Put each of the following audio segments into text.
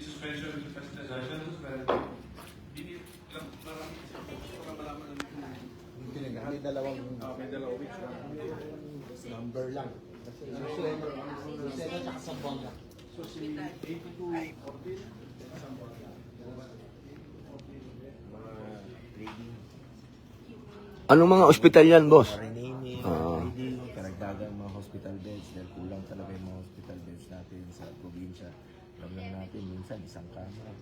suspension, Mr. President. Session suspended. Hindi lang marami para malaman namin. May dalawang May dalawang weeks na. number lang. Kasi Lucena at Zamboanga. So si 82 Orville, Anong mga ospital yan, boss? Renaming, Ah. reading, karagdagang mga hospital beds dahil kulang talaga yung mga hospital beds natin sa probinsya. Alam lang natin, minsan isang kama,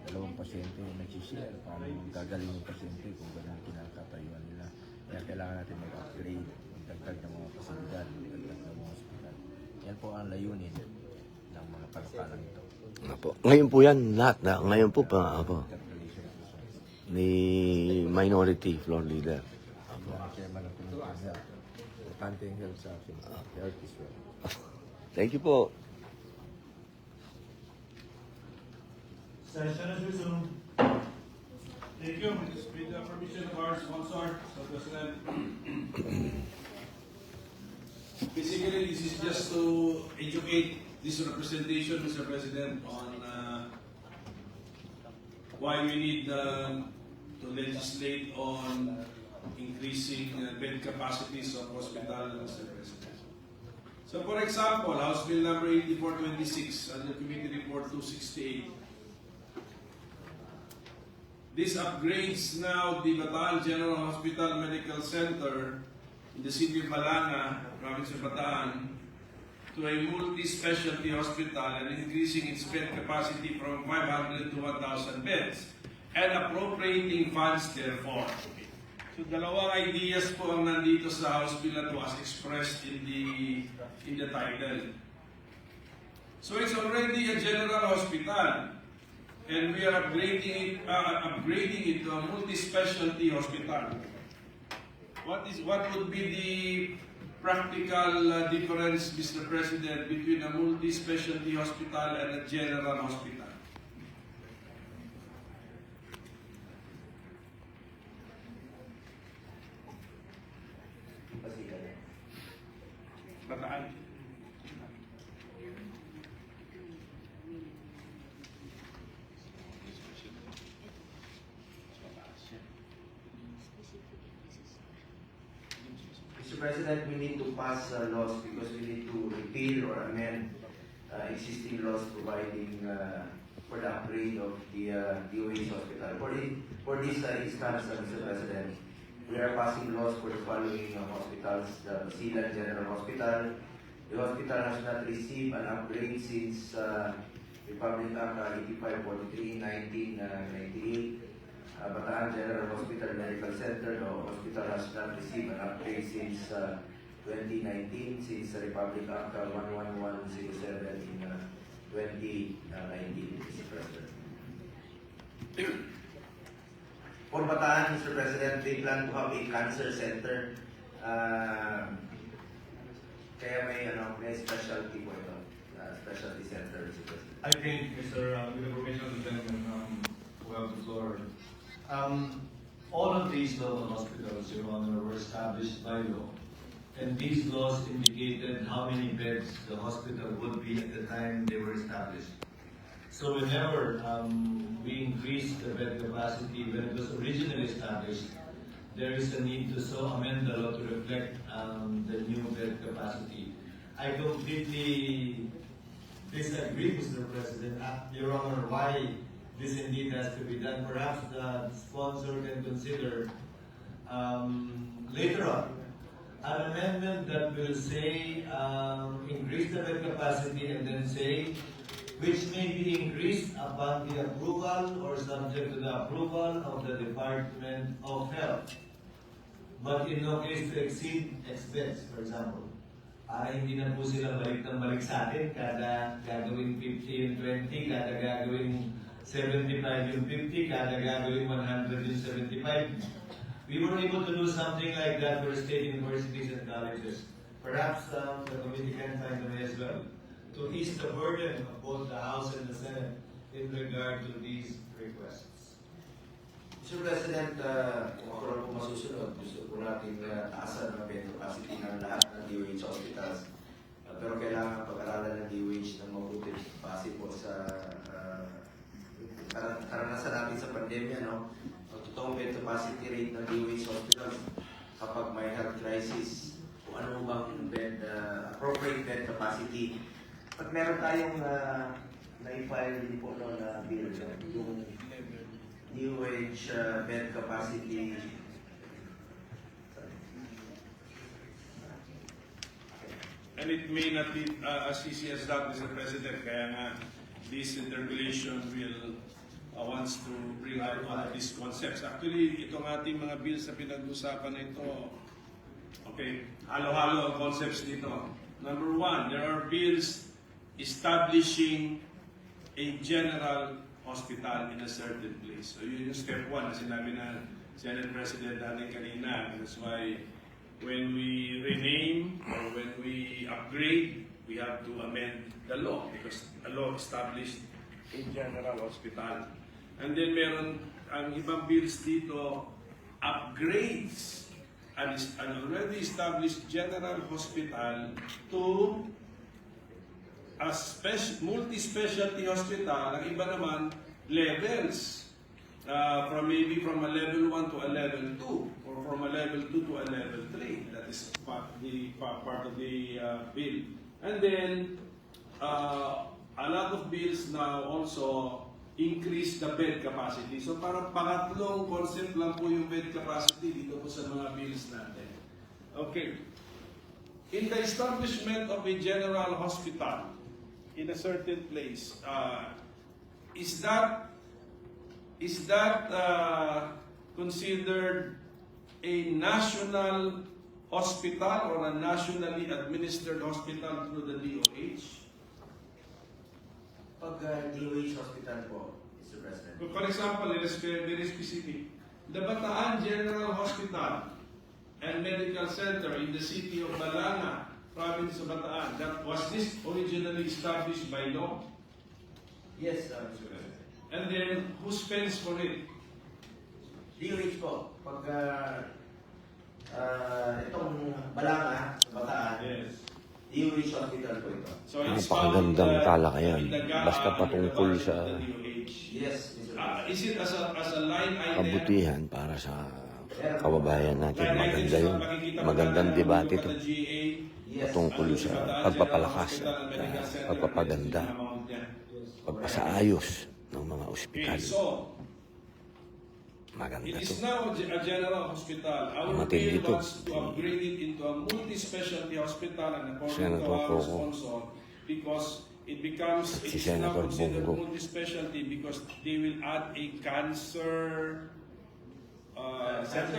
dalawang pasyente nag-share. Paano gagaling yung pasyente kung gano'n kinakatayuan nila. Kaya kailangan natin mag-upgrade, magdagdag ng mga pasilidad, magdagdag ng mga hospital. Yan po ang layunin ng mga pagpapalang ito. Apo. Ngayon po yan, lahat na. Ngayon po pa, apo. Interpolation of resources. Ni minority floor leader. Ang chairman ng Committee on Health. Importante yung health sa akin. Health is well. Thank you po. Session is resumed. thank you. With the permission of our sponsor, Mr. President. Basically, this is just to educate this representation, Mr. President, on why we need to legislate on increasing bed capacities of hospital, Mr. President. So, for example, House Bill number 8426 under Committee Report 268. This upgrades now the Bataan General Hospital Medical Center in the city of Balanga, province of Bataan, to a multi-specialty hospital and increasing its bed capacity from 500 to 1,000 beds and appropriating funds therefore. So dalawang ideas po ang nandito sa House Bill na to as expressed in the title. So it's already a general hospital and we are upgrading it to a multi-specialty hospital. What would be the practical difference, Mr. President, between a multi-specialty hospital and a general hospital? Bataan. Mr. President, we need to pass laws because we need to repeal or amend existing laws providing for the upgrade of the DOH hospital. For this instance, Mr. President, we are passing laws for the following hospitals: the Basilan General Hospital. The hospital has not received an upgrade since Republic Act 8543 1998. Bataan General Hospital Medical Center, the hospital has not received an upgrade since 2019, since Republic Act 11107 in 2019, Mr. President. For Bataan, Mr. President, they plan to have a cancer center. Kaya may specialty po ito, specialty center, Mr. President. I think, Mr. With the permission of the gentleman who have the floor, all of these local hospitals, Your Honor, were established by law. And these laws indicated how many beds the hospital would be at the time they were established. So whenever we increase the bed capacity when it was originally established, there is a need to so amend the law to reflect the new bed capacity. I completely disagree, Mr. President. Your Honor, why this indeed has to be done. Perhaps the sponsor can consider later on an amendment that will say increase the bed capacity and then say which may be increased upon the approval or subject to the approval of the Department of Health. But in no case to exceed X beds, for example. Para hindi na po sila balik ng balik sa atin, kada gagawin 50 yung 20, kada gagawin 75 yung 50, kada gagawin 100 yung 75. We were able to do something like that for state universities and colleges. Perhaps the committee can find a way as well to ease the burden of both the House and the Senate in regard to these requests. Mr. President, kung ako lang po masusunod, gusto po natin taasan ang bed capacity ng lahat ng DOH hospitals. Pero kailangan pag-aralan ng DOH ng mabuti base po sa karanasan natin sa pandemya, no? Ang totoong bed capacity rate ng DOH hospitals kapag may health crisis, kung ano bang bed, appropriate bed capacity. Pag meron tayong na-file din po no, na bill, yung DOH bed capacity. And it may not be as easy as that, Mr. President. Kaya nga, this interpellation will wants to bring out all of these concepts. Actually, itong ating mga bills na pinag-usapan na ito, okay, halo-halo ang concepts dito. Number one, there are bills establishing a general hospital in a certain place. So yun yung step one na sinabi na Senate President natin kanina. That's why when we rename or when we upgrade, we have to amend the law because the law established a general hospital. And then meron ang ibang bills dito, upgrades an already established general hospital to a multi-specialty hospital. Ang iba naman, levels. From a level 1 to a level 2 or from a level 2 to a level 3. That is part of the bill. And then, a lot of bills now also increase the bed capacity. So parang pangatlong concept lang po yung bed capacity dito po sa mga bills natin. Okay. In the establishment of a general hospital in a certain place, is that considered a national hospital or a nationally administered hospital through the DOH? Pag DOH hospital po, Mr. President. For example, let's be very specific. The Bataan General Hospital and Medical Center in the city of Balanga, province of Bataan, was this originally established by law? Yes, Mr. President. And then, who spends for it? DOH po, pag itong Balanga, sa Bataan, Yes. DOH hospital po ito. So it's Napakagandang found, talakayan. in the GAA Basta patungkol under the sa budget of the DOH. Yes, Mr. President. Is it as a line item? kabutihan para sa kababayan natin. Maganda yun. Magandang debate ito. Yes. Patungkol sa pagpapalakas at pagpapaganda, pagpasaayos ng mga Okay, ospital. so Maganda it to. is now a general hospital. Our Matindi bill to. wants to upgrade it into a multi-specialty hospital and according to Senator our Coco. sponsor, because it becomes, it Si is now Senator considered Bongo. multi-specialty because they will add a cancer center.